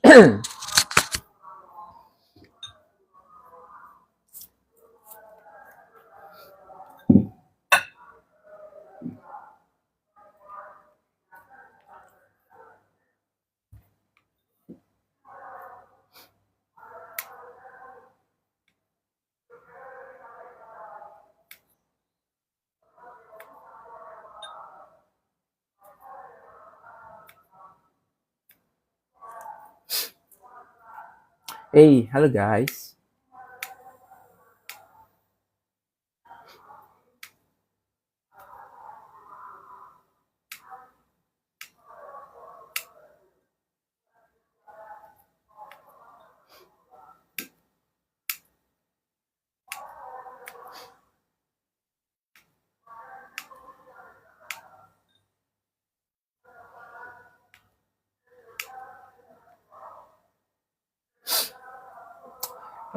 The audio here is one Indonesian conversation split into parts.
Hey, halo guys.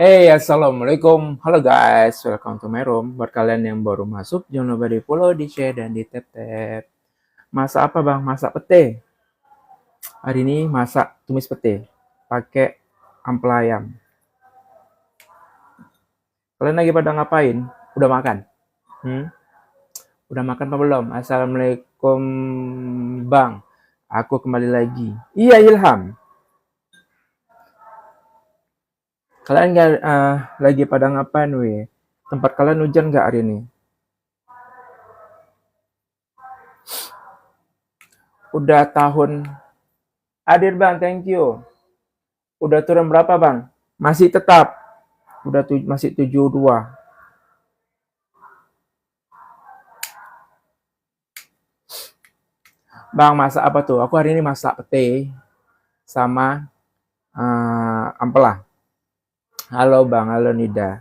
Hey, assalamualaikum. Halo guys, welcome to my room. Buat kalian yang baru masuk, jangan lupa di follow, di share, dan di tap-tap. Masak apa bang? Masak pete. Hari ini masak tumis pete. Pakai ampela ayam. Kalian lagi pada ngapain? Udah makan? Udah makan apa belum? Assalamualaikum bang. Aku kembali lagi. Iya Ilham. Kalian lagi pada ngapain weh? Tempat kalian hujan nggak hari ini? Udah tahun hadir bang, thank you. Udah turun berapa bang? Masih tetap. Masih 72. Bang, masak apa tuh? Aku hari ini masak pete sama ampela. Halo bang, halo Nida.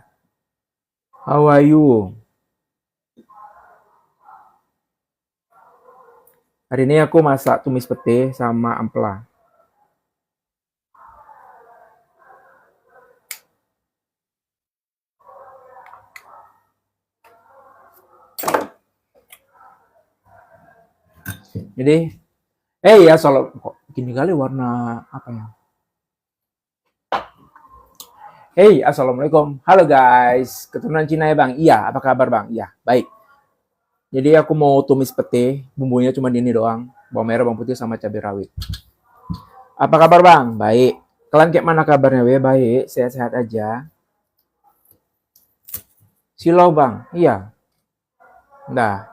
How are you? Hari ini aku masak tumis pete sama ampela. Jadi, ya soal kok gini kali warna apa ya? Hey, assalamualaikum. Halo guys, keturunan Cina ya bang? Iya, apa kabar bang? Iya, baik. Jadi aku mau tumis pete, bumbunya cuma ini doang. Bawang merah, bawang putih, sama cabai rawit. Apa kabar bang? Baik. Kalian kayak mana kabarnya? Baik, sehat-sehat aja. Silau bang? Iya. Nah,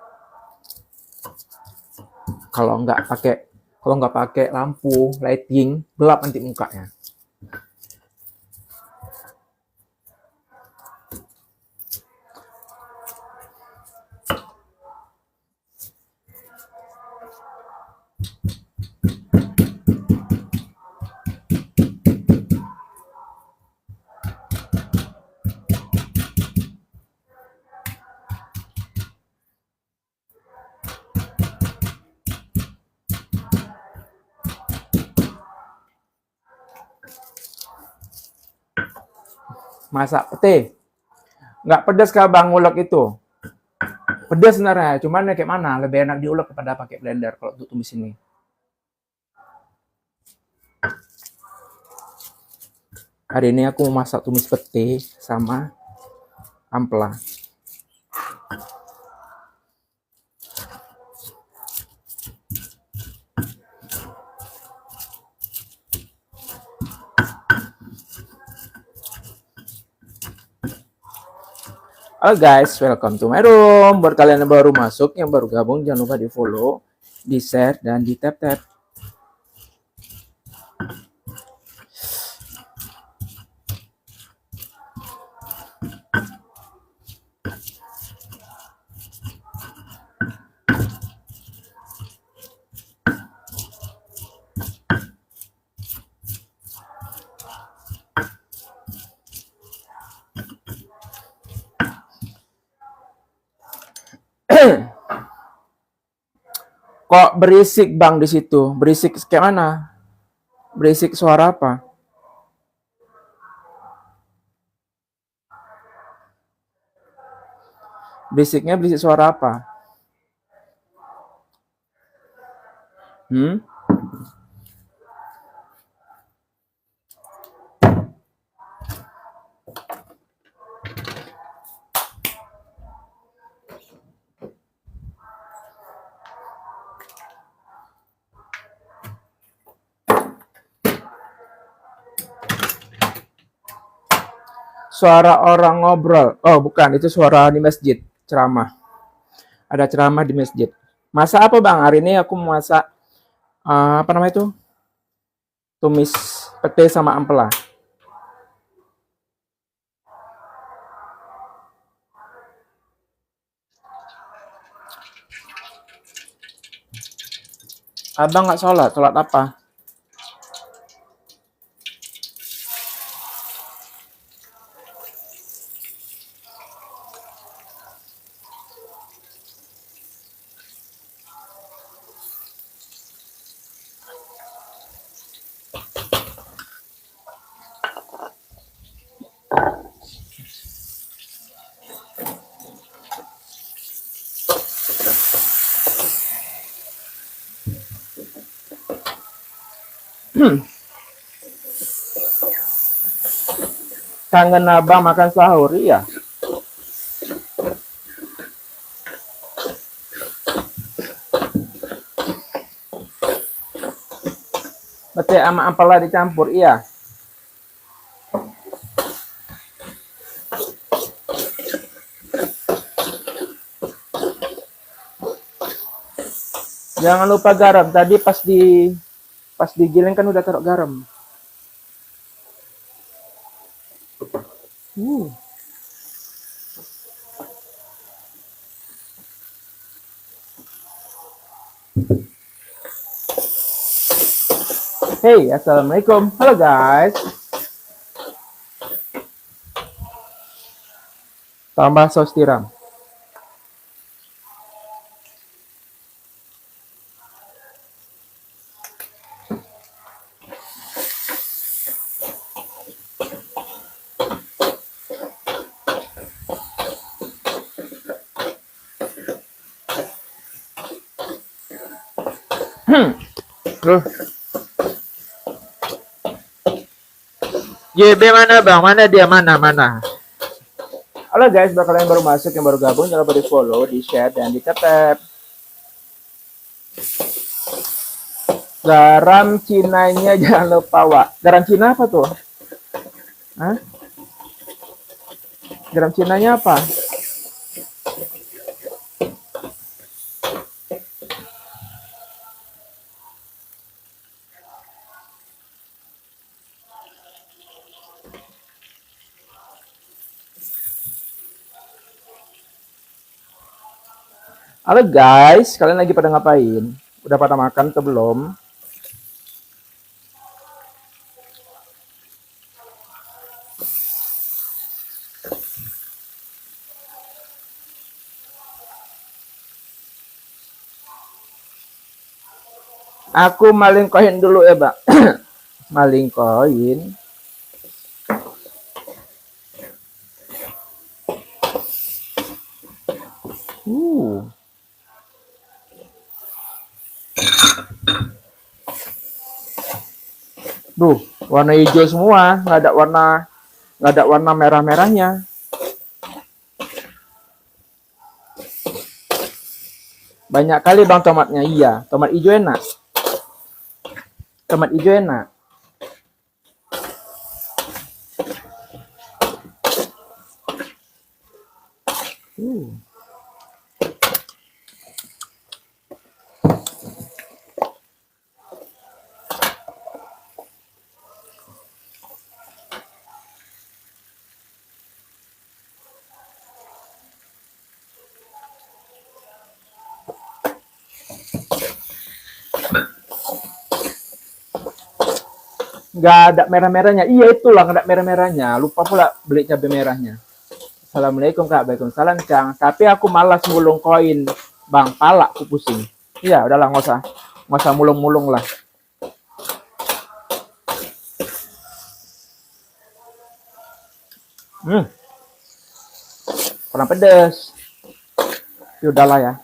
kalau nggak pakai lampu lighting gelap nanti mukanya. Masak pete. Nggak pedas kah bang ngulek itu? Pedas sebenarnya, cuman ya kayak mana? Lebih enak diulek daripada pakai blender kalau untuk tumis ini. Hari ini aku mau masak tumis pete sama ampela. Halo guys, welcome to my room. Buat kalian yang baru masuk, yang baru gabung, jangan lupa di follow, di share, dan di tap-tap. Kok berisik bang di situ? Berisik kayak mana? Berisik suara apa? Berisik suara apa? Hmm? Suara orang ngobrol. Oh, bukan, itu suara di masjid, ceramah. Ada ceramah di masjid. Masak apa, Bang? Hari ini aku mau masak apa namanya itu? Tumis pete sama ampela. Abang nggak sholat, sholat apa? Kangen abang makan sahur, iya. Pete sama ampela dicampur, iya. Jangan lupa garam. Tadi pas digiling kan udah taruh garam. Uh. Hey, assalamualaikum. Halo guys. Tambah saus tiram. Tuh. JB mana bang? Mana dia? Mana? Halo guys, buat kalian yang baru masuk, yang baru gabung, jangan lupa di follow, di share, dan di tap. Garam Cinanya jangan lupa, Wak. Garam Cina apa tuh? Hah? Garam Cinanya apa? Halo guys, kalian lagi pada ngapain? Udah pada makan atau belum? Aku maling koin dulu ya, Bang. Maling koin. Duh, warna hijau semua, nggak ada warna merah-merahnya. Banyak kali bang tomatnya, iya. Tomat hijau enak. Tomat hijau enak. Nggak ada merah-merahnya. Iya itulah nggak ada merah-merahnya. Lupa pula beli cabai merahnya. Assalamualaikum kak, waalaikumsalam Cang. Tapi aku malas mulung koin, bang. Pala aku pusing. Iya, udahlah nggak usah mulung-mulung lah. Kurang pedes. Ya udahlah ya.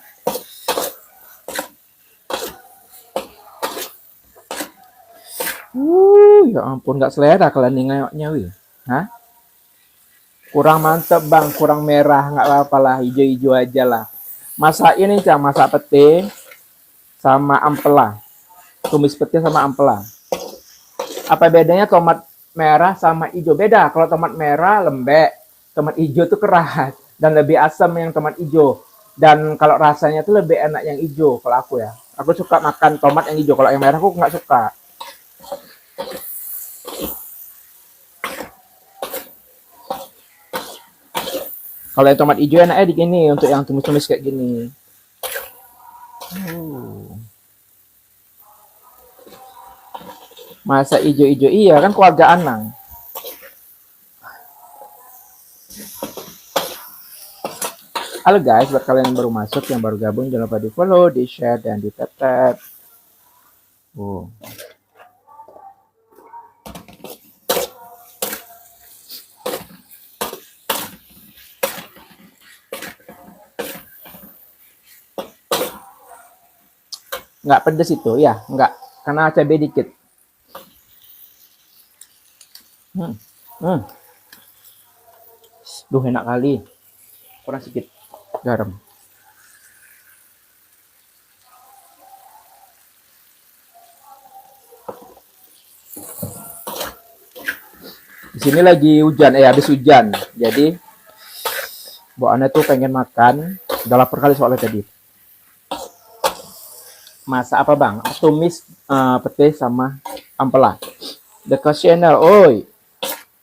Ya ampun, nggak selera kalian nih ngayoknya, wih. Hah? Kurang mantep bang, kurang merah, nggak apa-apa lah, hijau-hijau aja lah. Masak ini Cang, masak pete sama ampela. Tumis pete sama ampela. Apa bedanya tomat merah sama hijau beda. Kalau tomat merah lembek, tomat hijau tuh keras dan lebih asam yang tomat hijau. Dan kalau rasanya tuh lebih enak yang hijau kalau aku ya. Aku suka makan tomat yang hijau. Kalau yang merah aku nggak suka. Kalau yang tomat hijau enaknya di gini untuk yang tumis-tumis kayak gini. Masa hijau-hijau iya kan keluarga Anang. Halo guys, buat kalian yang baru masuk, yang baru gabung, jangan lupa di follow, di share, dan di tap. Nggak pedes itu, ya? Nggak, karena cabai dikit. Duh, enak kali. Kurang sedikit garam. Di sini lagi hujan, habis hujan. Jadi, Bu Ana tuh pengen makan. Udah lapar kali soalnya tadi. Masak apa bang? Tumis pete sama ampela. Dekat channel, oi.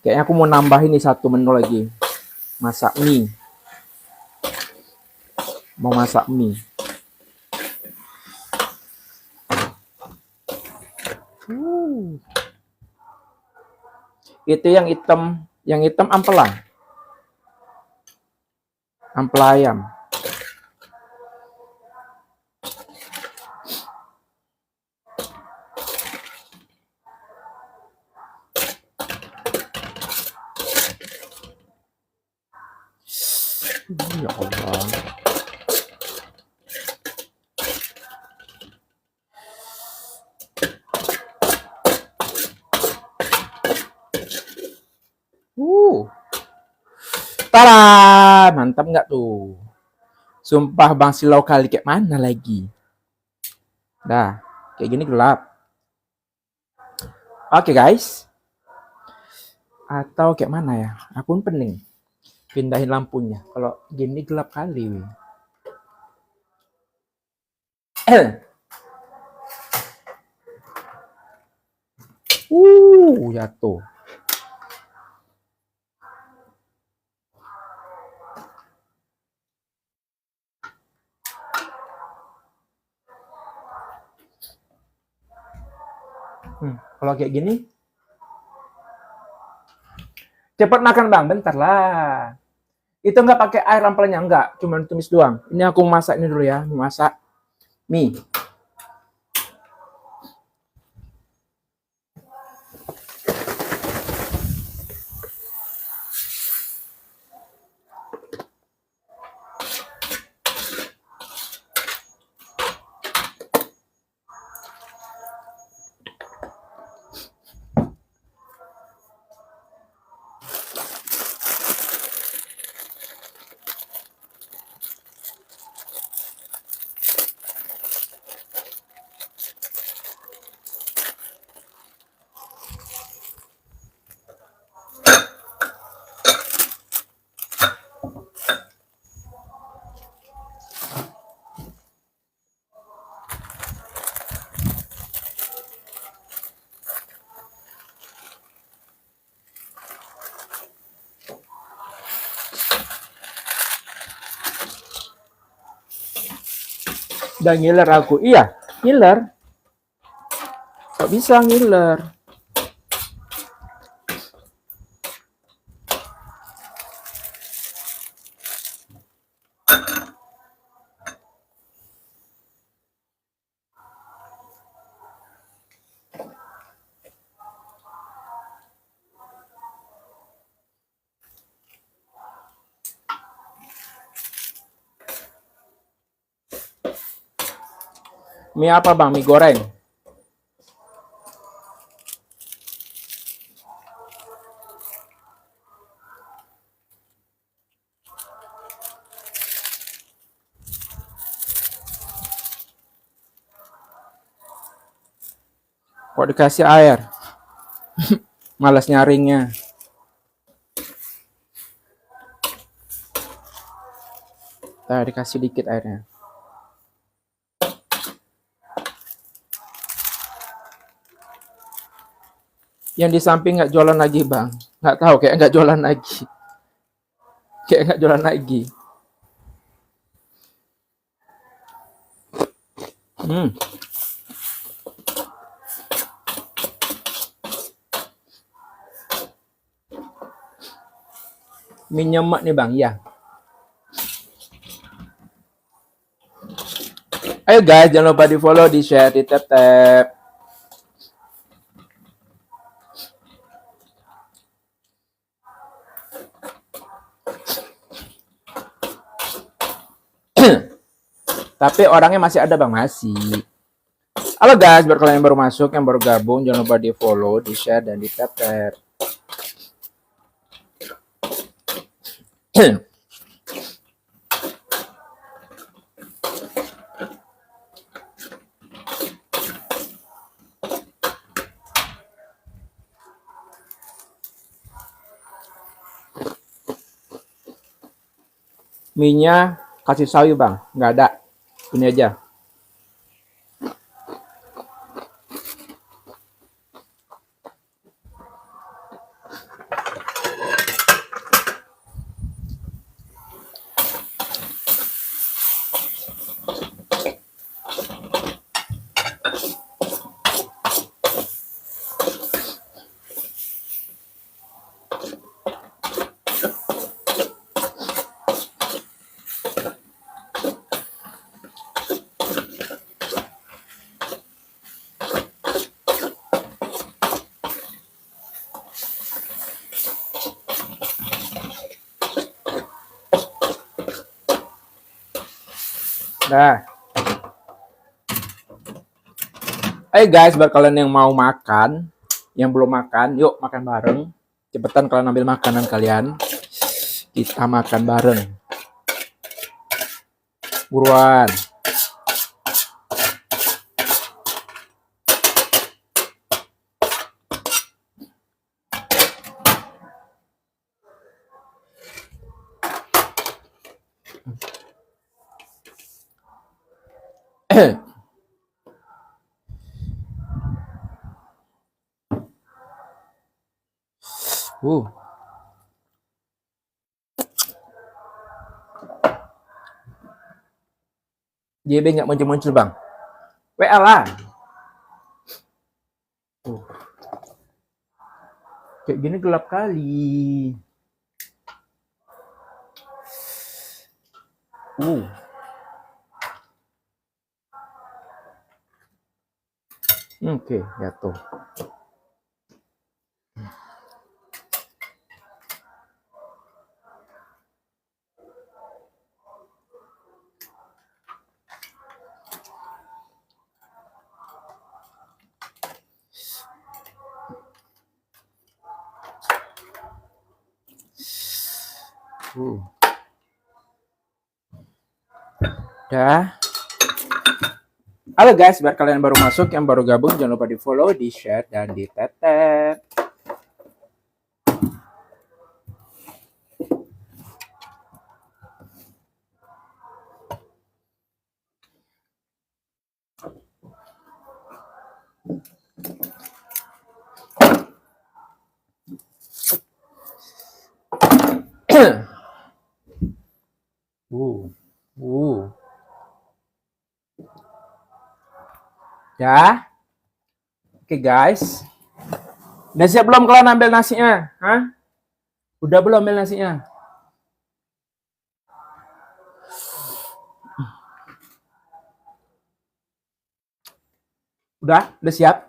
Kayaknya aku mau nambahin nih satu menu lagi. Masak mie. Mau masak mie. Itu yang hitam ampela. Ampela ayam. Ya Allah. Tara, mantap nggak tuh? Sumpah Bang Silau kali kayak mana lagi? Dah, kayak gini gelap. Oke guys. Atau kayak mana ya? Aku pun pening. Pindahin lampunya. Kalau gini gelap kali. Jatuh. Kalau kayak gini, cepat makan bang, bentar lah. Itu nggak pakai air ampelnya, nggak, cuma tumis doang. Ini aku masak ini dulu ya, masak mie. Udah ngiler aku. Iya, ngiler. Kok bisa ngiler? Mie apa bang? Mie goreng. Kok dikasih air? Malas nyaringnya. Nah, dikasih dikit airnya. Yang di samping nggak jualan lagi, Bang. Nggak tahu, kayak nggak jualan lagi. Kayak nggak jualan lagi. Mie nyemek nih, Bang. Iya. Ayo guys, jangan lupa di follow, di share, di tap-tap. Tapi orangnya masih ada, Bang, masih. Halo guys, buat kalian yang baru masuk, yang baru gabung, jangan lupa di follow, di share, dan di tap-tap. Mie-nya kasih sawi, Bang. Nggak ada. Ini aja. Nah. Ayo guys, buat kalian yang mau makan, yang belum makan, yuk makan bareng. Cepetan kalian ambil makanan kalian. Kita makan bareng. Buruan. JB nggak muncul-muncul, Bang. WA lah. Kayak gini gelap kali. Oke, ya tuh. Dah. Halo guys, buat kalian yang baru masuk, yang baru gabung, jangan lupa di follow, di share, dan di tap-tap. Ya. Oke guys. Udah siap belum kalian ambil nasinya? Hah? Udah belum ambil nasinya? Udah siap?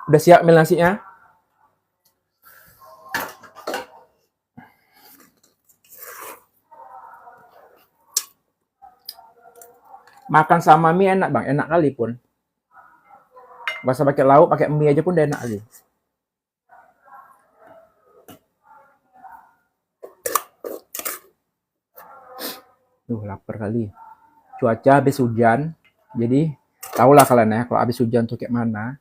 Udah siap ambil nasinya? Makan sama mie enak, Bang. Enak kali pun. Gak usah pakai lauk, pakai mie aja pun udah enak kali. Lapar kali. Cuaca habis hujan. Jadi, tahulah kalian ya, kalau habis hujan tuh kayak mana.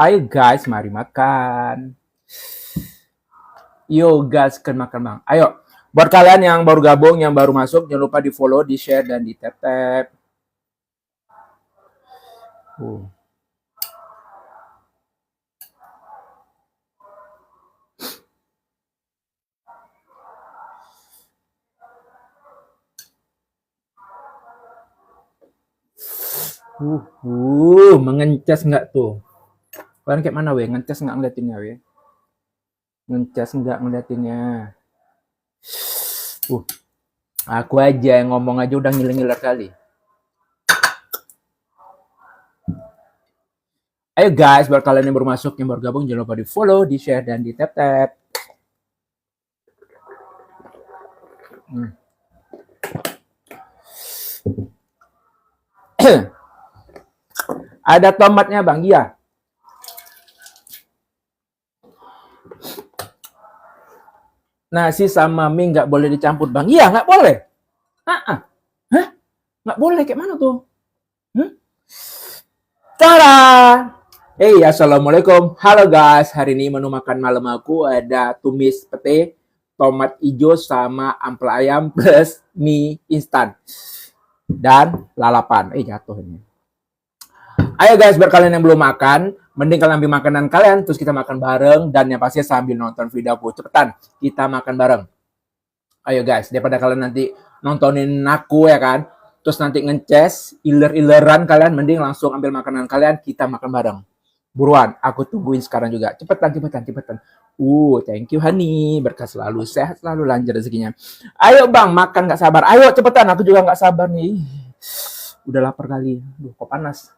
Ayo guys, mari makan. Yo guys, kan makan bang. Ayo, buat kalian yang baru gabung, yang baru masuk, jangan lupa di follow, di share, dan di tap-tap. Mengencas nggak tuh? Kalian kayak mana weh? Ngencas nggak ngeliatinnya weh? Ngencas nggak ngeliatinnya? Aku aja yang ngomong aja udah ngiler-ngiler kali. Ayo guys, buat kalian yang baru masuk, yang baru gabung, jangan lupa di follow, di share, dan di tap-tap. Ada tomatnya bang, iya. Nasi sama mie nggak boleh dicampur bang, iya nggak boleh. Hah? Nggak boleh, kayak mana tuh? Tada! Hey, assalamualaikum. Halo guys, hari ini menu makan malam aku ada tumis pete, tomat hijau sama ampela ayam plus mie instan dan lalapan. Jatuh ini. Ayo guys, buat kalian yang belum makan, mending kalian ambil makanan kalian, terus kita makan bareng, dan yang pasti sambil nonton videoku. Cepetan, kita makan bareng. Ayo guys, daripada kalian nanti nontonin aku ya kan, terus nanti ngeces, iler-ileran kalian, mending langsung ambil makanan kalian, kita makan bareng. Buruan, aku tungguin sekarang juga. Cepetan. Thank you honey, berkah selalu, sehat selalu, lancar rezekinya. Ayo bang, makan gak sabar. Ayo cepetan, aku juga gak sabar nih. Udah lapar kali, kok panas.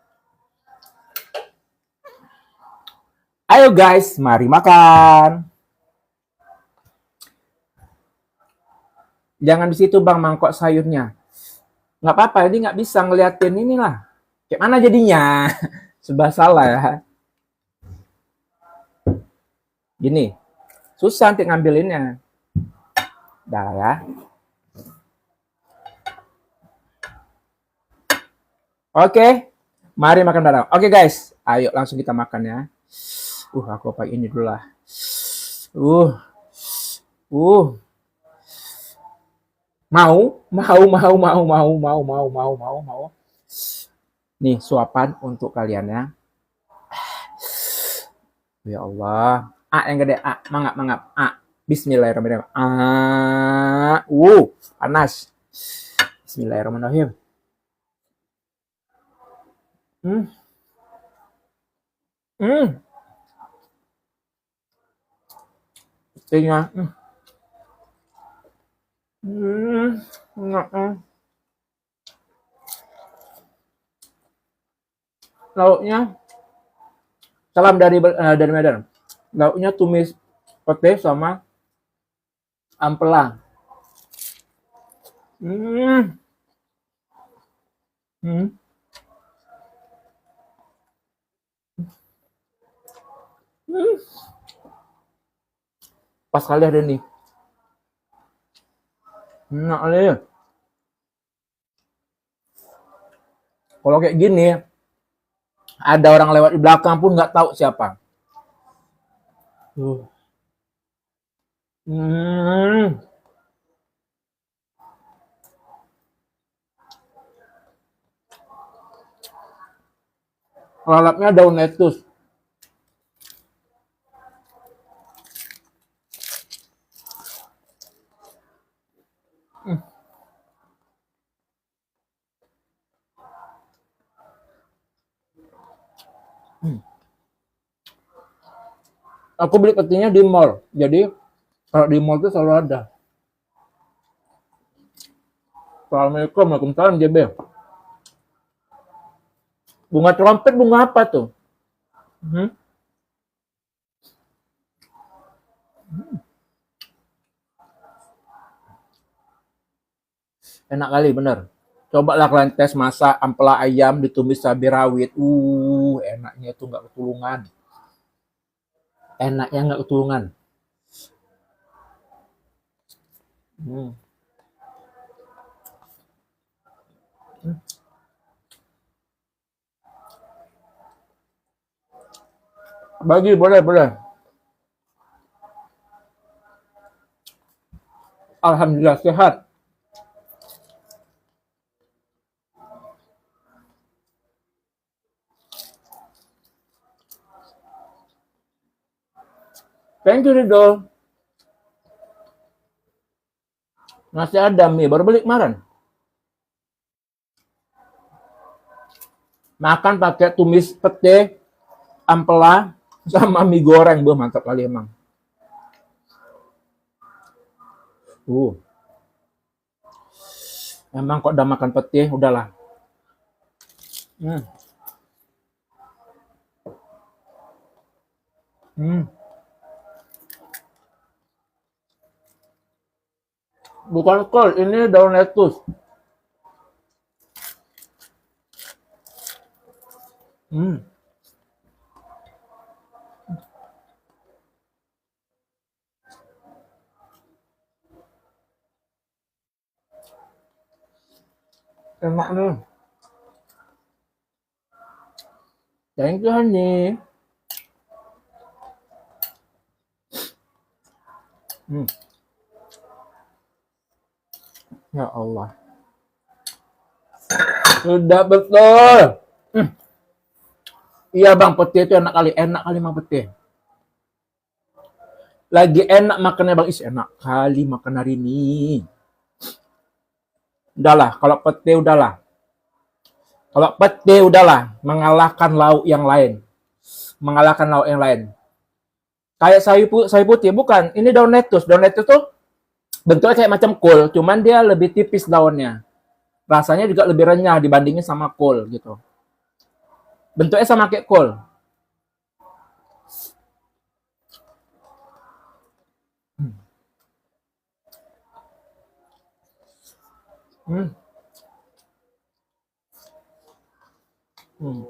Ayo guys, mari makan. Jangan di situ bang, mangkok sayurnya. Nggak apa-apa, ini nggak bisa ngeliatin inilah. Kayak mana jadinya? Sebab salah ya. Gini, susah nanti ngambilinnya. Dah ya. Oke, mari makan bareng. Oke guys, ayo langsung kita makan ya. Aku pakai ini dulu lah. Mau. Nih suapan untuk kalian ya. Ya Allah. Yang gede. Mangap. Bismillahirrahmanirrahim. Panas. Bismillahirrahmanirrahim. Tinggal. Lauknya salam dari Medan. Lauknya tumis pete sama ampela. Pas kali ada nih. Enak kali. Kalau kayak gini, ada orang lewat di belakang pun nggak tahu siapa. Lalapnya daun lettuce. Aku beli petinya di mall. Jadi kalau di mall itu selalu ada. Assalamualaikum, waalaikumsalam JB. Bunga trompet, bunga apa tuh? Enak kali, bener. Cobalah kalian tes masak ampela ayam ditumis cabai rawit. Enaknya itu nggak ketulungan. Enaknya nggak ketulungan. Bagi boleh, boleh. Alhamdulillah sehat. Thank you, Ridho. Nasi ada mie, baru beli kemarin. Makan pakai tumis pete, ampela, sama mie goreng. Buh, mantap kali emang. Emang kok udah makan pete, udahlah. Hmm. Hmm. Bukan kol, ini daun lettuce. Hmm. Enak nih. Thank you, honey. Hmm. Ya Allah. Sudah betul. Hmm. Iya bang, pete itu enak kali bang pete. Lagi enak makannya bang, enak kali makan hari ini. Udahlah, kalau pete udahlah. Kalau pete udahlah, mengalahkan lauk yang lain. Mengalahkan lauk yang lain. Kayak sayur putih, bukan. Ini daun lettuce. Daun lettuce tuh bentuknya kayak macam kol, cuman dia lebih tipis daunnya. Rasanya juga lebih renyah dibandingin sama kol gitu. Bentuknya sama kayak kol. Hmm. Hmm.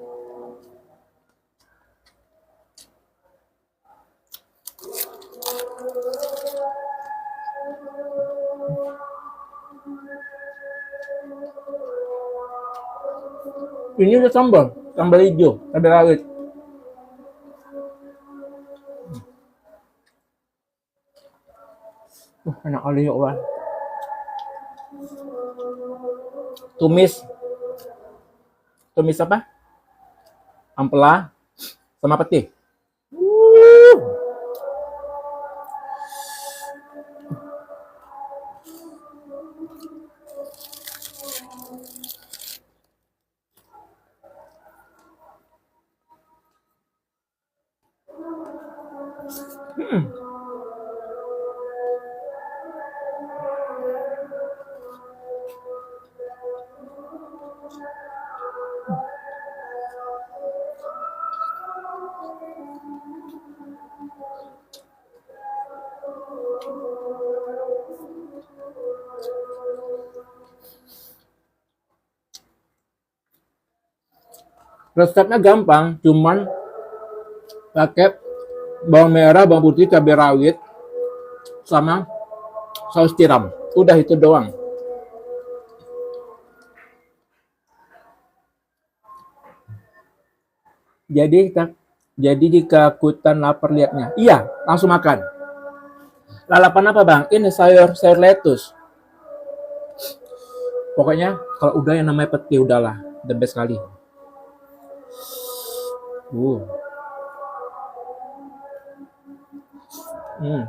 Ini udah sambal hijau, cabai rawit. Enak kali ya Allah. Tumis, tumis apa? Ampela sama peti. Resepnya gampang, cuman pakai bawang merah, bawang putih, cabai rawit, sama saus tiram. Udah itu doang. Jadi jadi jika kutan lapar liatnya, iya langsung makan. Lalapan apa bang? Ini sayur lettuce. Pokoknya kalau udah yang namanya peti udahlah the best kali. Uh. Hmm.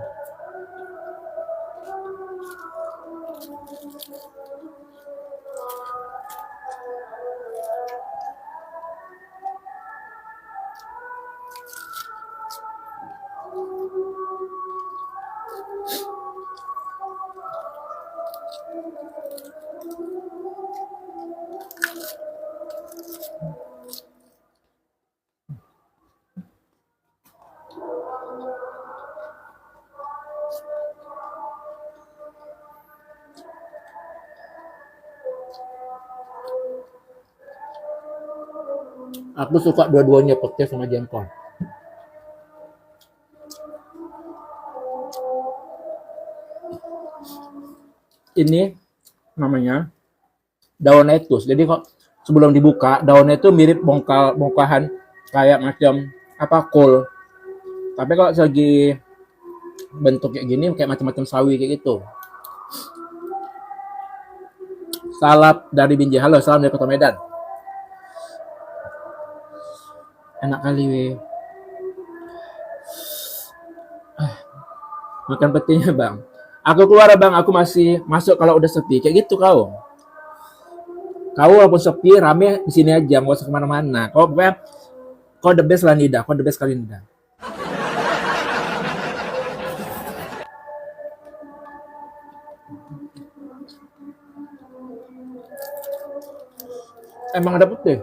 Aku suka dua-duanya pete sama jengkol. Ini namanya daun lettuce. Jadi kok sebelum dibuka daunnya itu mirip bongkahan kayak macam apa kol. Tapi kalau segi bentuk kayak gini, kayak macam-macam sawi kayak gitu. Salap dari Binjai. Halo, salam dari Kota Medan. Enak kali, weh. Makan petinya, Bang. Aku keluar, Bang. Aku masih masuk kalau udah sepi. Kayak gitu kau. Kau walaupun sepi, rame di sini aja. Nggak usah kemana-mana. Kau the best lah, Nida. Kau the best kali, Nida. Emang ada putih?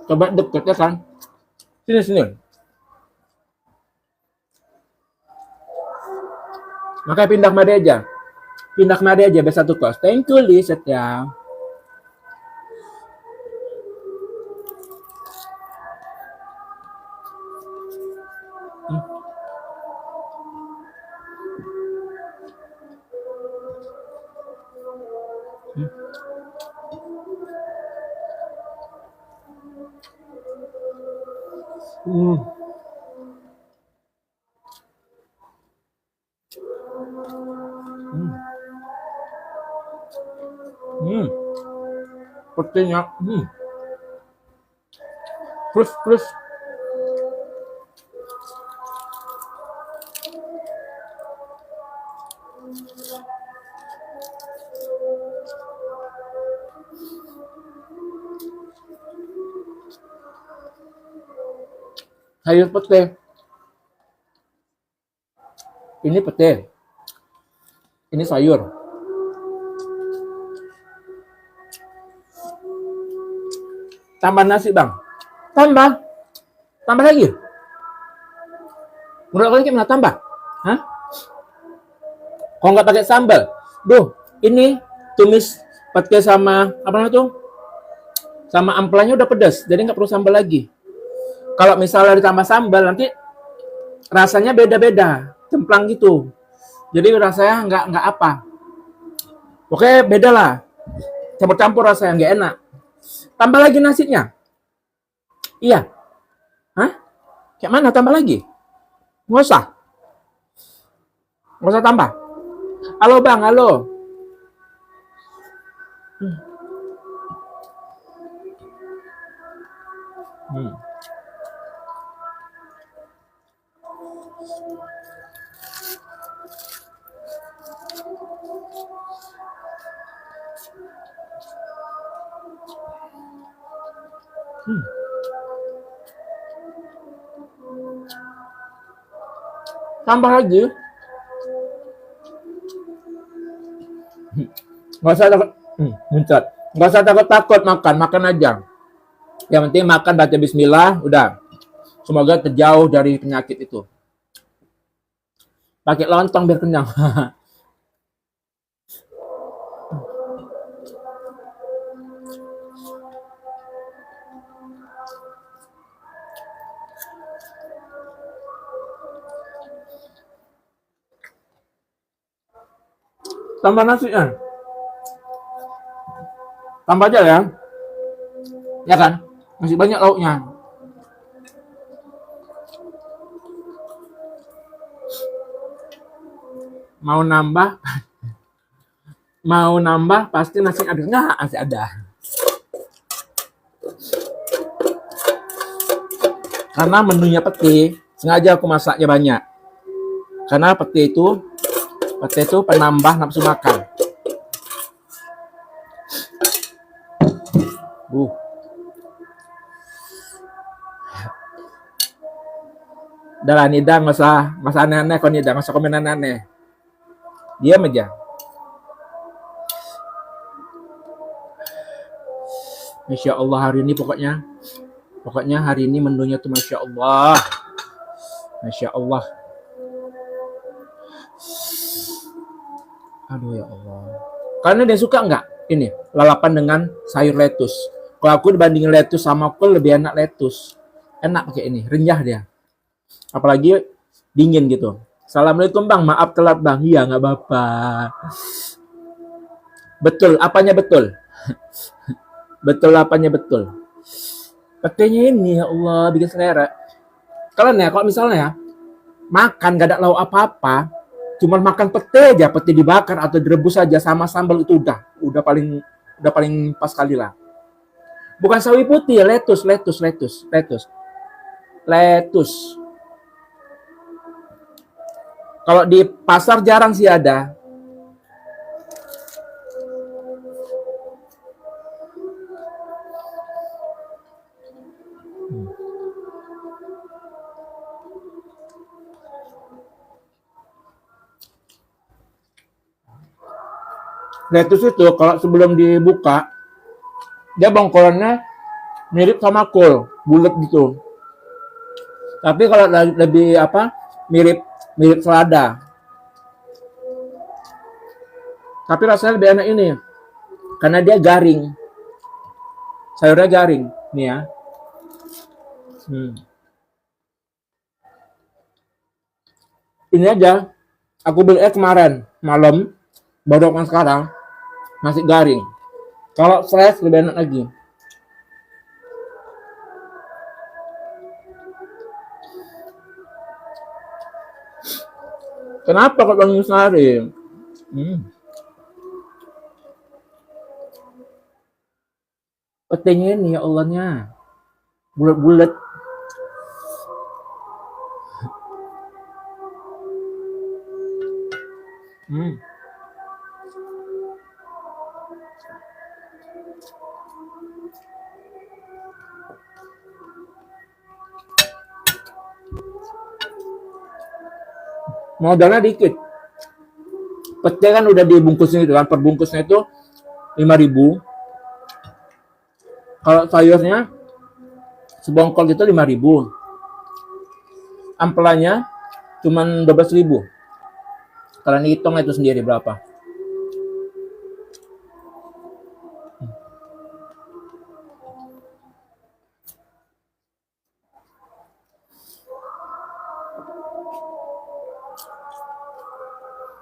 Coba deket ya kan? Sini, sini. Makanya pindah kemari aja. Pindah kemari aja, biar satu kos. Thank you, Liset ya. Hmm. Hmm. Hmm. Petinya. Hmm. Terus. Sayur pete. Ini pete. Ini sayur. Tambah nasi, Bang. Tambah. Tambah lagi. Menurut kalian gimana? Tambah? Hah? Kalau nggak pakai sambal. Duh, ini tumis pete sama apa namanya tuh? Sama amplanya udah pedas, jadi nggak perlu sambal lagi. Kalau misalnya ditambah sambal, nanti rasanya beda-beda, cemplang gitu. Jadi rasanya nggak apa. Oke, beda lah. Campur-campur rasanya nggak enak. Tambah lagi nasinya. Iya. Hah? Kayak mana tambah lagi? Nggak usah. Nggak usah tambah. Halo, Bang. Halo. Hmm. Tambah lagi. Nggak usah takut. Muncrat. Nggak usah takut-takut makan aja. Yang penting makan, baca bismillah, udah. Semoga terjauh dari penyakit itu. Pakai lontong biar kenyang. Tambah nasinya. Tambah aja ya. Ya kan? Masih banyak lauknya. Mau nambah? Mau nambah pasti nasi ada. Nggak, masih ada. Karena menunya pete, sengaja aku masaknya banyak. Karena pete itu penambah nafsu makan. Udah lah, Nida, nggak usah aneh-aneh kok, Nida. Nggak usah komen aneh-aneh. Diam aja. Masya Allah hari ini pokoknya hari ini menunya tuh Masya Allah. Masya Allah. Aduh ya Allah. Karena dia suka nggak ini lalapan dengan sayur lettuce. Kalau aku dibandingin lettuce sama kol lebih enak lettuce. Enak pakai ini, renyah dia. Apalagi dingin gitu. Assalamualaikum bang, maaf telat bang. Iya nggak apa-apa. Betul, apanya betul? Betul apanya betul? Petenya ini ya Allah bikin selera. Kalian ya kalau misalnya ya makan gak ada lauk apa-apa, cuma makan pete aja, pete dibakar atau direbus aja sama sambal itu udah paling pas kali lah. Bukan sawi putih, lettuce. Kalau di pasar jarang sih ada. Lettuce itu kalau sebelum dibuka, dia bongkolannya mirip sama kol, bulat gitu. Tapi kalau lebih apa, mirip mirip selada. Tapi rasanya lebih enak ini, karena dia garing. Sayurnya garing, nih ya. Hmm. Ini aja, aku beli kemarin malam, baru makan sekarang, masih garing. Kalau fresh lebih enak lagi. Kenapa kok Bang Yusari? Hmm. Petenya ini ya Allahnya, bulat-bulat. Hmm. Modalnya dikit. Pete kan udah dibungkusnya itu kan, perbungkusnya itu 5.000. Kalau sayurnya sebongkol itu 5.000. Ampelanya cuman 12.000. Kalian hitung itu sendiri berapa.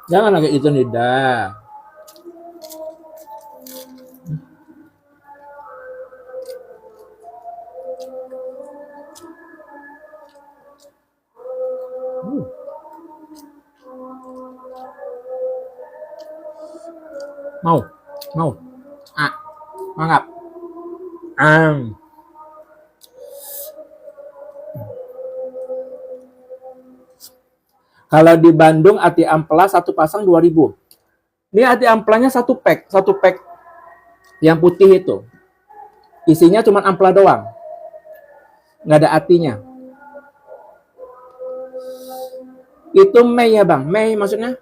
Jangan kayak itu Nida. Mau, mau. Ah, mangap. Ah. Kalau di Bandung ati ampela satu pasang 2.000. Ini ati ampelanya satu pack yang putih itu. Isinya cuma ampela doang. Nggak ada atinya. Itu Mei ya bang, Mei maksudnya?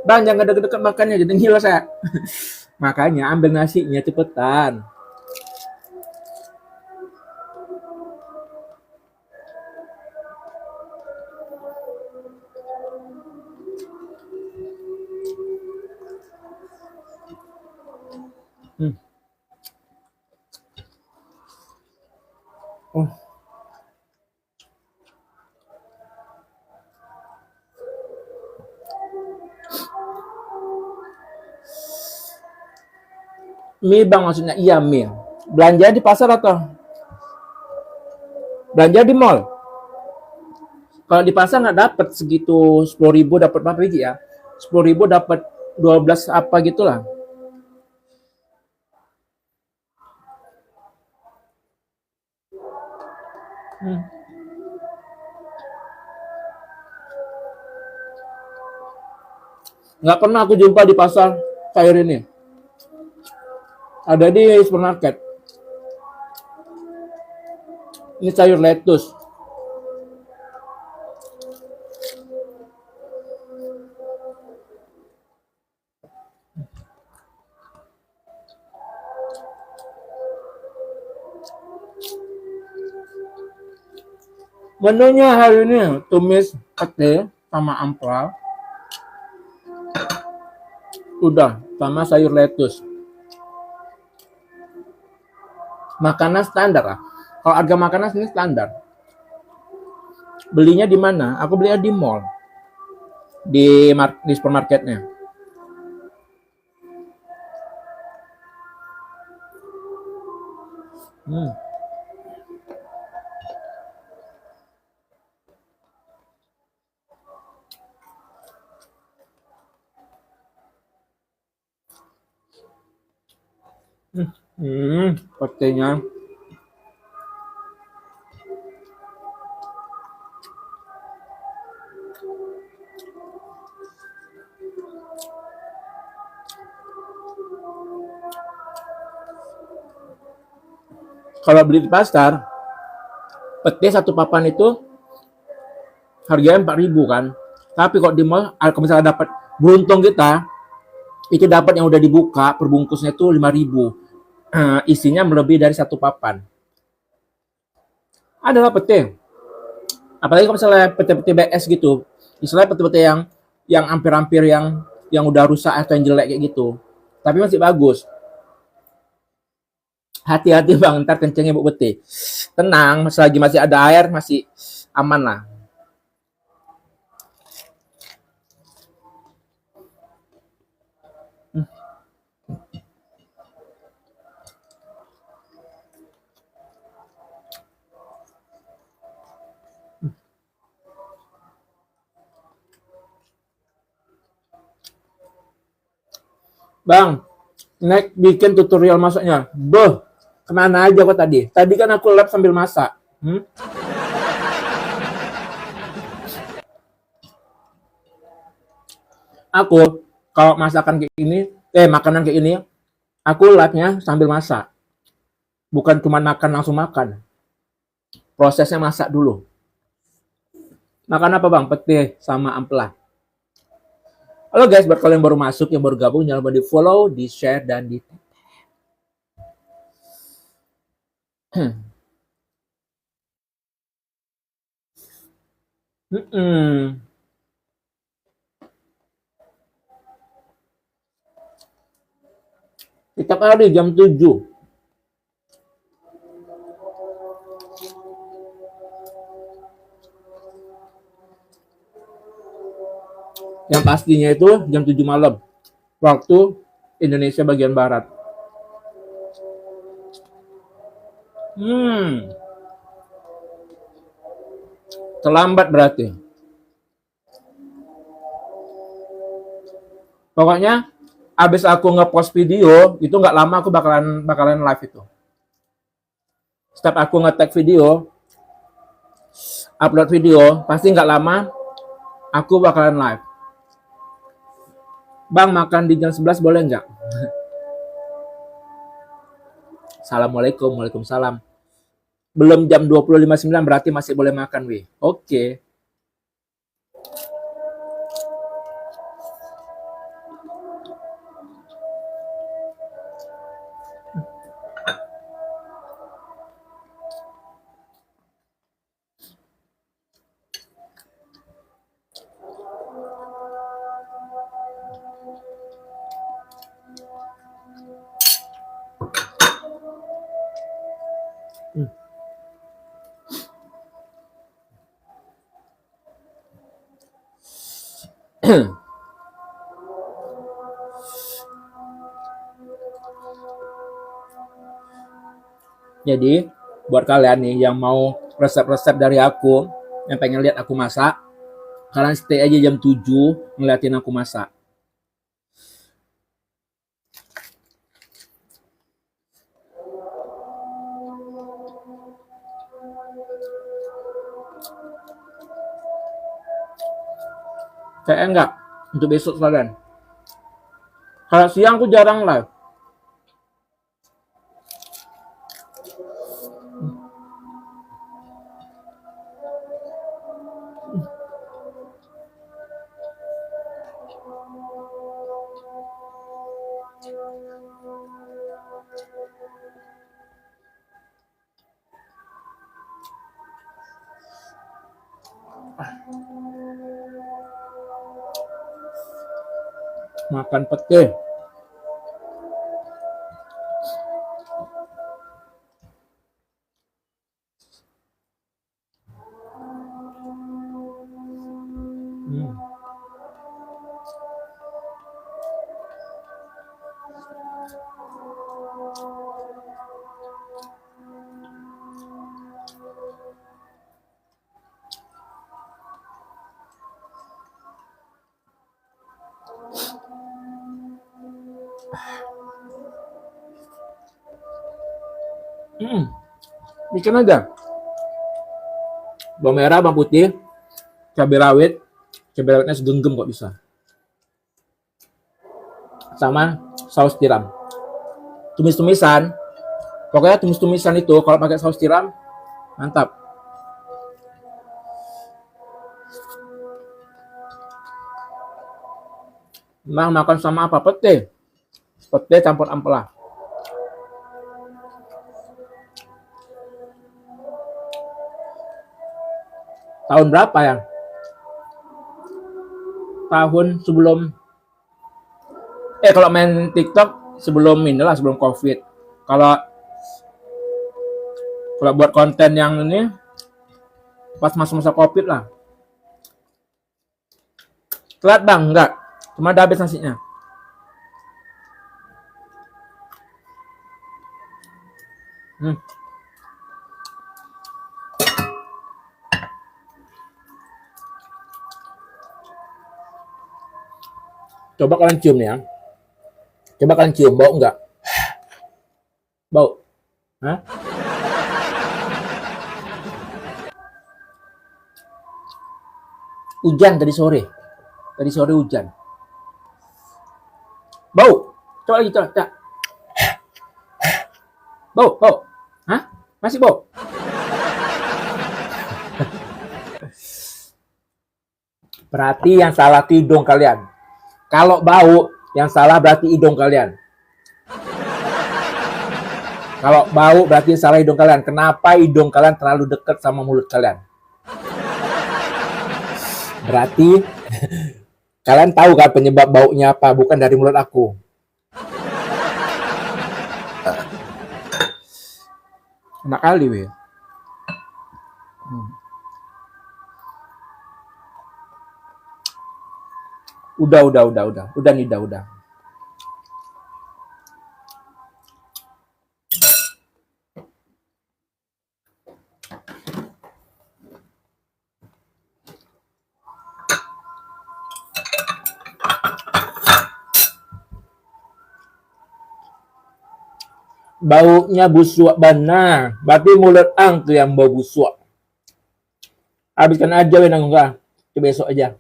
Bang jangan deket-deket makannya, jadi ngiler saya. Makanya ambil nasinya cepetan. Hmm. Oh. Mie bang maksudnya? Iya mie. Belanja di pasar atau belanja di mall? Kalau di pasar nggak dapat segitu 10.000 dapat berapa biji ya? 10.000 dapat 12 apa gitulah. Hmm. Nggak pernah aku jumpa di pasar sayur ini. Ada di supermarket. Ini sayur lettuce. Menunya hari ini tumis pete sama ampela. Udah, sama sayur lettuce. Makanan standar lah. Kalau harga makanan sini standar. Belinya di mana? Aku belinya di mall. Di supermarketnya. Hmm. Petenya. Kalau beli di pasar, pete satu papan itu harganya 4.000 kan. Tapi kalau di mall, kalau misalnya dapat beruntung kita, itu dapat yang udah dibuka, perbungkusnya itu 5.000. Isinya melebihi dari satu papan. Adalah pete. Apalagi kalau misalnya pete-pete BS gitu. Istilahnya pete-pete yang hampir-hampir yang udah rusak atau yang jelek kayak gitu. Tapi masih bagus. Hati-hati bang, ntar kencengnya bu pete. Tenang, selagi masih ada air, masih aman lah. Bang, naik bikin tutorial masaknya. Beuh, kemana aja kok tadi? Tadi kan aku lab sambil masak. Aku kalau masakan kayak ini, makanan kayak ini, aku labnya sambil masak. Bukan cuma makan langsung makan. Prosesnya masak dulu. Makan apa bang? Pete sama ampela. Halo guys, buat kalian yang baru masuk, yang baru gabung, jangan lupa di follow, di share, dan di Setiap hari jam 7. Yang pastinya itu jam 7 malam. Waktu Indonesia bagian Barat. Terlambat berarti. Pokoknya abis aku nge-post video, itu nggak lama aku bakalan live itu. Setiap aku nge-tag video, upload video, pasti nggak lama aku bakalan live. Bang, makan di jam 11 boleh nggak? Assalamualaikum, waalaikumsalam. Belum jam 20.59 berarti masih boleh makan, wih. Oke. Jadi, buat kalian nih yang mau resep-resep dari aku, yang pengen lihat aku masak, kalian stay aja jam 7 ngeliatin aku masak. Kayak enggak untuk besok kalian. Kalau siang aku jarang live. Makan pete. Hmm. Ikan aja. Bawang merah, bawang putih, cabai rawit. Cabai rawitnya segenggam kok bisa. Sama saus tiram. Tumis-tumisan. Pokoknya tumis-tumisan itu kalau pakai saus tiram mantap. Bang makan sama apa? Pete. Pete campur ampela. Tahun berapa ya? Tahun sebelum kalau main TikTok sebelum inilah, sebelum COVID. Kalau buat konten yang ini pas masa-masa COVID lah. Telat bang, enggak. Cuma udah habis nasinya. Coba kalian cium nih ya. Coba kalian cium, bau enggak? Bau. Hah? Hujan tadi sore. Tadi sore hujan. Bau. Coba lagi, coba. Bau, bau. Hah? Masih bau? Berarti yang salah itu hidung kalian. Kalau bau, yang salah berarti hidung kalian. Kalau bau berarti salah hidung kalian. Kenapa hidung kalian terlalu dekat sama mulut kalian? Berarti kalian tahu kan penyebab baunya apa? Bukan dari mulut aku. Enak kali, weh. Udah nih, udah. Baunya busuk benar. Berarti mulut ang tuh yang bau busuk. Habiskan aja weh enggak. Itu besok aja.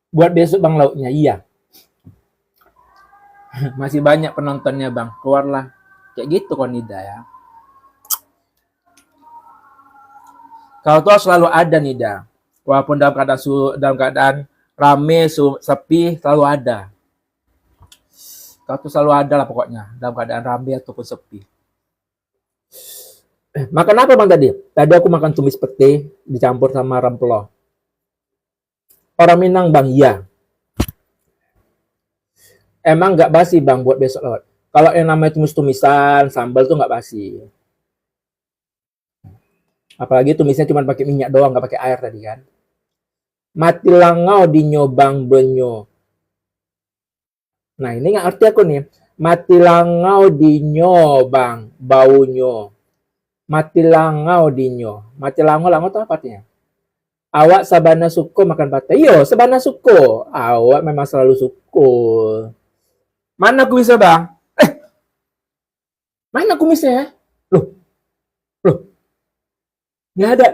Buat besok bang lauknya, iya. Masih banyak penontonnya bang, keluarlah. Kayak gitu Konida ya. Kau tuh selalu ada Nida. Walaupun dalam keadaan rame, sepi, selalu ada. Kau tuh selalu ada lah pokoknya, dalam keadaan rame ataupun sepi. Makan apa bang tadi? Tadi aku makan tumis pete dicampur sama rempelo. Orang Minang bang, iya. Emang nggak basi bang buat besok lewat. Kalau yang namanya tumis-tumisan, sambal tuh nggak basi. Apalagi tumisnya cuma pakai minyak doang, nggak pakai air tadi kan. Mati langau dinyo bang benyo. Nah ini nggak arti aku nih. Mati langau dinyo bang baunya. Mati langau dinyo. Mati langau itu apa artinya? Awak sabana suko makan pate. Iyo, sabana suko. Awak memang selalu suko. Mana kumisnya bang? Mana kumisnya? Loh. Nggak ada.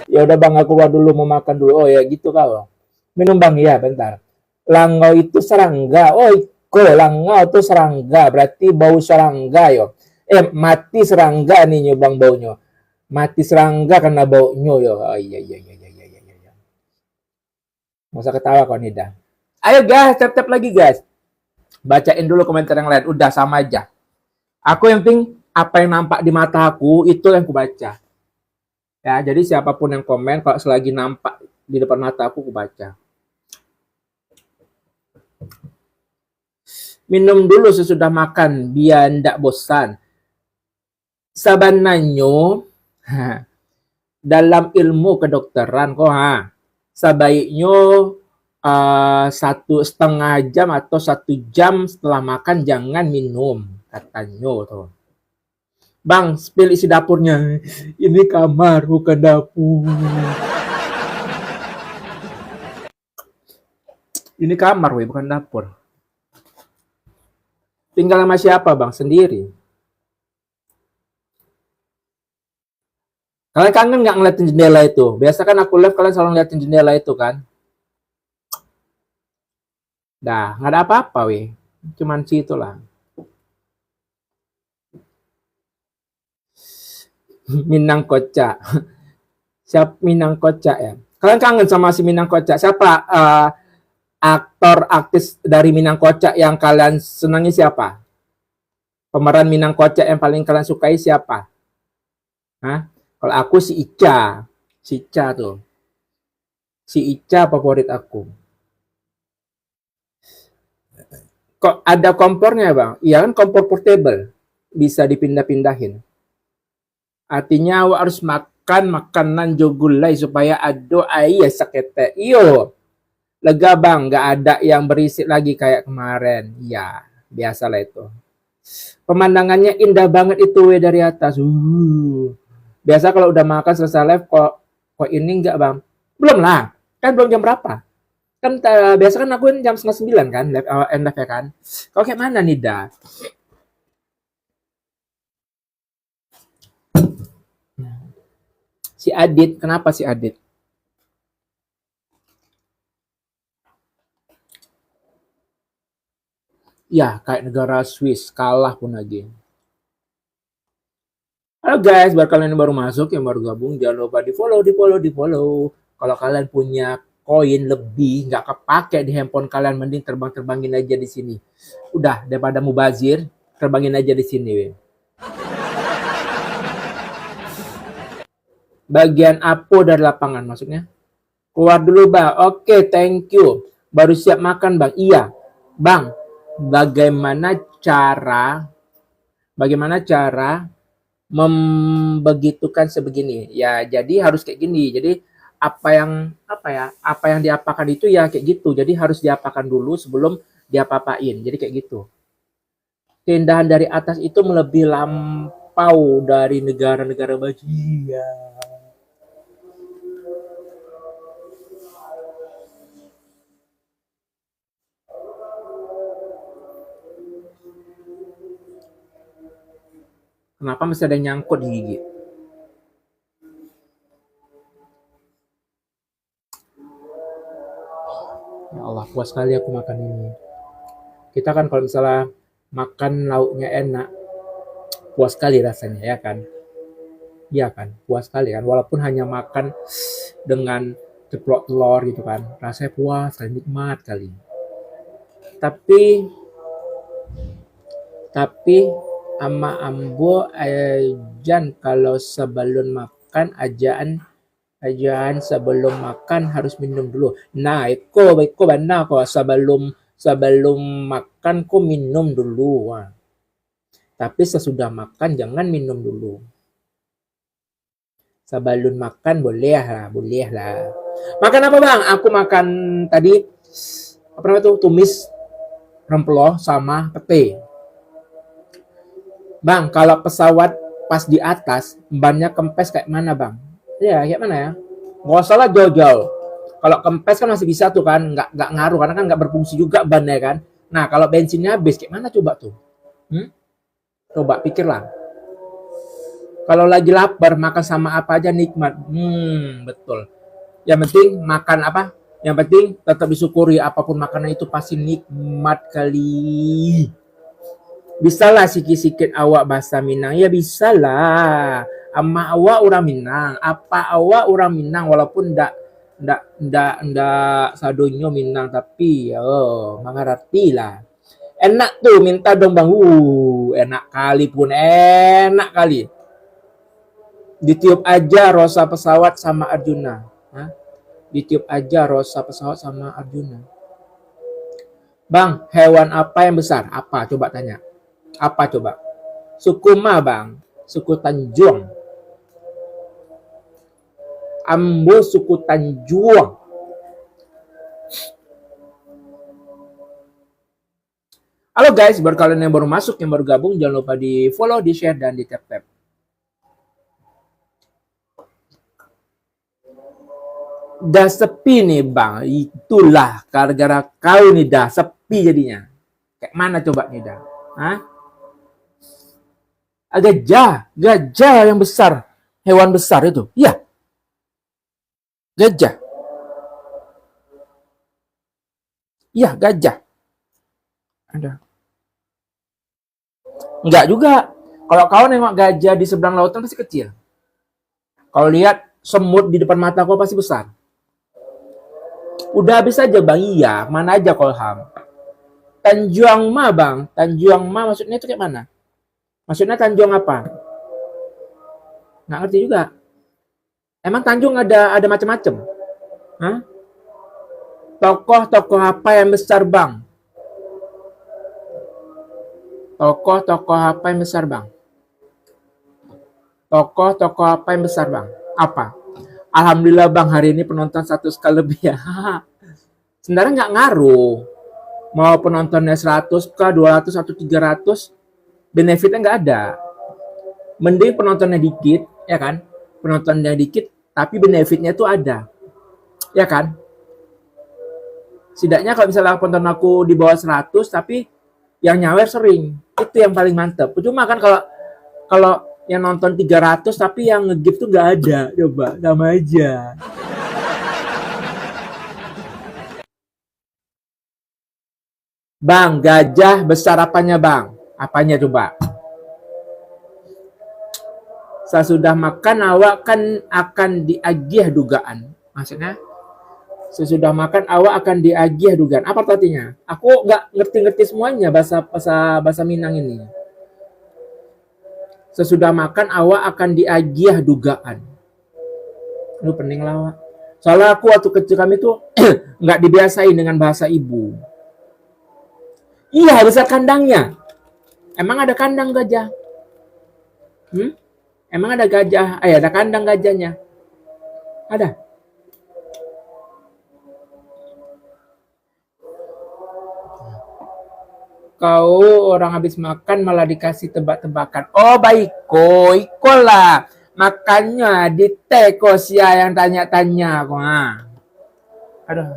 Ya udah bang, aku dulu mau makan dulu. Oh ya gitu kau. Minum bang ya, bentar. Langau itu serangga. Oh, langau itu serangga. Berarti bau serangga yo. Mati serangga nih bang baunya. Mati serangga karena baunya yo. Oh iya. Masa ketawa kau Nida. Ayo guys, tap lagi guys. Bacain dulu komentar yang lain. Udah sama aja. Aku yang penting apa yang nampak di mata aku itu yang aku baca. Ya, jadi siapapun yang komen kalau selagi nampak di depan mata aku baca. Minum dulu sesudah makan biar ndak bosan. Sebenarnya dalam ilmu kedokteran kok sebaiknya 1,5 jam atau 1 jam setelah makan jangan minum katanya tuh. Bang, spill isi dapurnya. Ini kamar bukan dapur. Ini kamar, weh, bukan dapur. Tinggal sama siapa, Bang? Sendiri. Kalian kangen nggak ngeliatin jendela itu? Biasa kan aku live kalian selalu ngeliatin jendela itu kan? Dah, nggak ada apa-apa, weh. Cuman situ lah. Minang Kocak. Siapa Minang Kocak ya? Kalian kangen sama si Minang Kocak? Siapa aktor artis dari Minang Kocak yang kalian senangi siapa? Pemeran Minang Kocak yang paling kalian sukai siapa? Hah? Kalau aku si Ica. Si Ica tuh. Si Ica favorit aku. Kok ada kompornya, Bang? Iya kan kompor portable. Bisa dipindah-pindahin. Artinya awak harus makan makanan jogulai supaya ada air sakete. Iyo. Lega, Bang, nggak ada yang berisik lagi kayak kemarin. Ya, biasalah itu. Pemandangannya indah banget itu dari atas. Biasa kalau udah makan selesai live kok ini enggak, Bang? Belum lah. Kan belum jam berapa? Kan biasa kan aku jam 8:30 kan live end live ya kan. Kau kayak mana nih, dah? Si Adit, kenapa si Adit? Ya, kayak negara Swiss, kalah pun lagi. Halo guys, buat kalian yang baru masuk, yang baru gabung, jangan lupa di follow. Kalau kalian punya koin lebih, nggak kepake di handphone kalian, mending terbangin aja di sini. Udah, daripada mubazir, terbangin aja di sini. We. Bagian apa dari lapangan maksudnya? Keluar dulu, Bang. Oke, thank you. Baru siap makan, Bang. Iya. Bang, bagaimana cara membegitukan sebegini? Ya, jadi harus kayak gini. Jadi apa yang diapakan itu ya kayak gitu. Jadi harus diapakan dulu sebelum diapa-apain. Jadi kayak gitu. Keindahan dari atas itu melebihi lampau dari negara-negara bagian. Kenapa masih ada yang nyangkut di gigi? Ya Allah, puas sekali aku makan ini. Kita kan kalau misalnya makan lauknya enak, puas sekali rasanya ya kan? Iya kan, puas sekali kan. Walaupun hanya makan dengan ceplok telur gitu kan, rasanya puas, nikmat kali. Tapi ama ambo ajan kalau sebelum makan ajaan sebelum makan harus minum dulu. Nah, iko benar kok sebelum makan kok minum dulu. Wah. Tapi sesudah makan jangan minum dulu. Sebelum makan boleh lah. Makan apa, Bang? Aku makan tadi apa namanya tuh tumis remploh sama pete. Bang, kalau pesawat pas di atas, bannya kempes kayak mana, Bang? Ya, kayak mana ya? Nggak usah lah jauh-jauh. Kalau kempes kan masih bisa tuh kan, nggak ngaruh karena kan nggak berfungsi juga bannya kan. Nah, kalau bensinnya habis, kayak mana coba tuh? Coba pikirlah. Kalau lagi lapar, makan sama apa aja nikmat. Betul. Yang penting makan apa? Yang penting tetap disyukuri apapun makanan itu pasti nikmat kali. Bisa lah sikit-sikit awak bahasa Minang. Ya bisa lah. Ama awak orang Minang. Apa awak orang Minang walaupun ndak sadonyo Minang tapi mengerti lah. Enak tuh minta dong Bang. Enak kali pun enak kali. Ditiup aja rosa pesawat sama Arjuna. Hah? ditiup aja Rosa pesawat sama Arjuna. Bang, hewan apa yang besar? Apa? Coba tanya. Apa coba? Suku Ma, Bang. Suku Tanjung. Ambo suku Tanjung. Halo guys, buat kalian yang baru masuk, yang baru gabung, jangan lupa di follow, di share, dan di tap-tap. Dah sepi nih bang, itulah gara-gara kau nih dah sepi jadinya. Kayak mana coba nih dah? Hah? Gajah yang besar, hewan besar itu. Iya, gajah. Iya, gajah. Ada. Enggak juga. Kalau kau nengok gajah di seberang lautan pasti kecil. Kalau lihat semut di depan mata kau pasti besar. Udah habis aja bang, iya. Mana aja Kolham. Tanjung Ma bang. Tanjung Ma maksudnya itu kayak mana? Maksudnya Tanjung apa? Nggak ngerti juga. Emang Tanjung ada macam-macam? Hah? Tokoh-tokoh apa yang besar bang? Tokoh-tokoh apa yang besar bang? Tokoh-tokoh apa yang besar bang? Apa? Alhamdulillah bang, hari ini penonton 100 kali lebih ya. Sebenarnya nggak ngaruh. Mau penontonnya 100 kah, 200 atau 300, benefitnya nggak ada. Mending penontonnya dikit, ya kan? Penontonnya dikit, tapi benefitnya itu ada. Ya kan? Setidaknya kalau misalnya penonton aku di bawah 100, tapi yang nyawer sering. Itu yang paling mantep. Cuma kan kalau yang nonton 300 tapi yang nge-give tuh nggak ada. Coba, sama aja. Bang, gajah besar apanya bang? Apanya coba? Sesudah makan awak kan akan diagih dugaan. Maksudnya? Sesudah makan awak akan diagih dugaan. Apa artinya? Aku nggak ngerti-ngerti semuanya bahasa Minang ini. Sesudah makan awak akan diagih dugaan. Lu pening lah. Soalnya aku waktu kecil kami tuh nggak dibiasain dengan bahasa ibu. Iya, besar kandangnya. Emang ada kandang gajah? Emang ada gajah? Ada kandang gajahnya? Ada. Kau orang habis makan malah dikasih tebak-tebakan. Oh baiko, ikolah. Makanya di teko sia yang tanya-tanya. Aduh.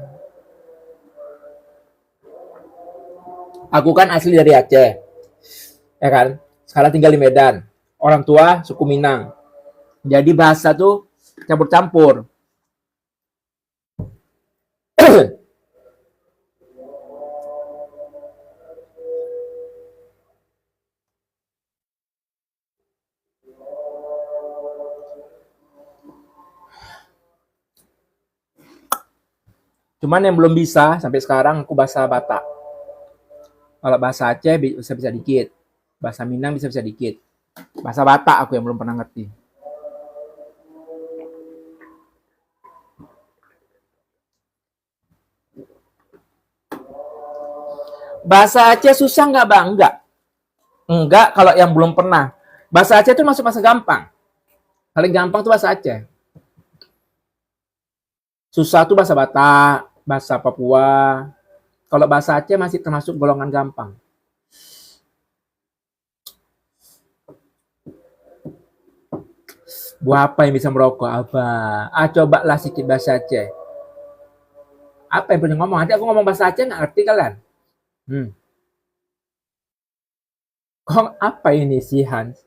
Aku kan asli dari Aceh. Ya kan? Sekarang tinggal di Medan. Orang tua suku Minang. Jadi bahasa tuh campur-campur. Cuman yang belum bisa sampai sekarang aku bahasa Batak. Kalau bahasa Aceh bisa-bisa dikit. Bahasa Minang bisa-bisa dikit. Bahasa Batak aku yang belum pernah ngerti. Bahasa Aceh susah nggak bang? Enggak kalau yang belum pernah. Bahasa Aceh itu masuk bahasa gampang. Paling gampang tuh bahasa Aceh. Susah tuh bahasa Batak, bahasa Papua. Kalau bahasa Aceh masih termasuk golongan gampang. Buah apa yang bisa merokok? Apa? Cobalah sedikit bahasa Aceh. Apa yang punya ngomong? Nanti aku ngomong bahasa Aceh nggak ngerti kalian. Kok apa ini sih Hans?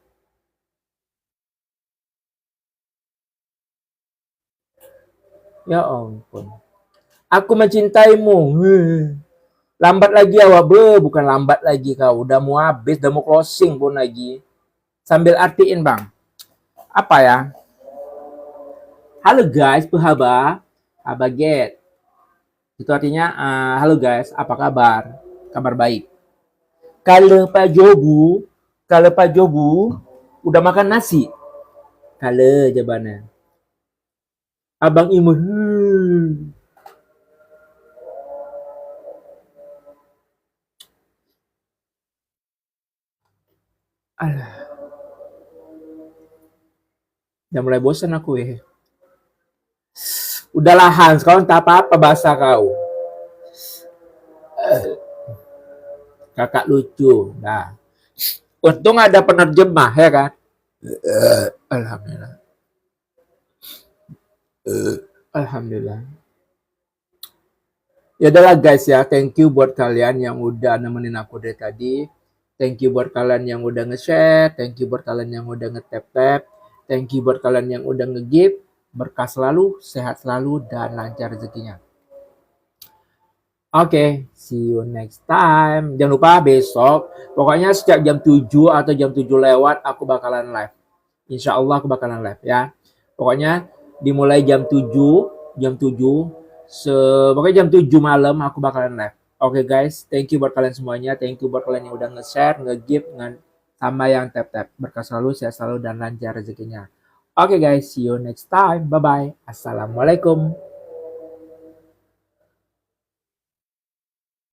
Ya ampun. Aku mencintaimu. Lambat lagi awak bukan lambat lagi kau. Udah mau habis, udah mau closing pun lagi. Sambil artiin bang. Apa ya? Halo guys, pehaba. Abaget. Itu artinya, halo guys, apa kabar? Kabar baik. Kalau Pak Jobu, udah makan nasi? Kalau jawabannya. Abang Imun, Alah, udah mulai bosan aku ya. Udahlah Hans, kau entah apa-apa bahasa kau. Kakak lucu. Nah, untung ada penerjemah ya kan. Alhamdulillah. Alhamdulillah. Ya adalah guys ya, thank you buat kalian yang udah nemenin aku dari tadi. Thank you buat kalian yang udah nge-share, thank you buat kalian yang udah nge-tap-tap, thank you buat kalian yang udah nge-give. Berkah selalu, sehat selalu, dan lancar rezekinya. Oke, see you next time. Jangan lupa besok, pokoknya setiap jam 7 atau jam 7 lewat aku bakalan live. Insya Allah aku bakalan live ya. Pokoknya dimulai jam 7, pokoknya jam 7 malam aku bakalan live. Oke guys, thank you buat kalian semuanya. Thank you buat kalian yang udah nge-share, nge-give, sama yang tap-tap. Berkah selalu, sehat selalu, dan lancar rezekinya. Oke guys, see you next time. Bye-bye. Assalamualaikum.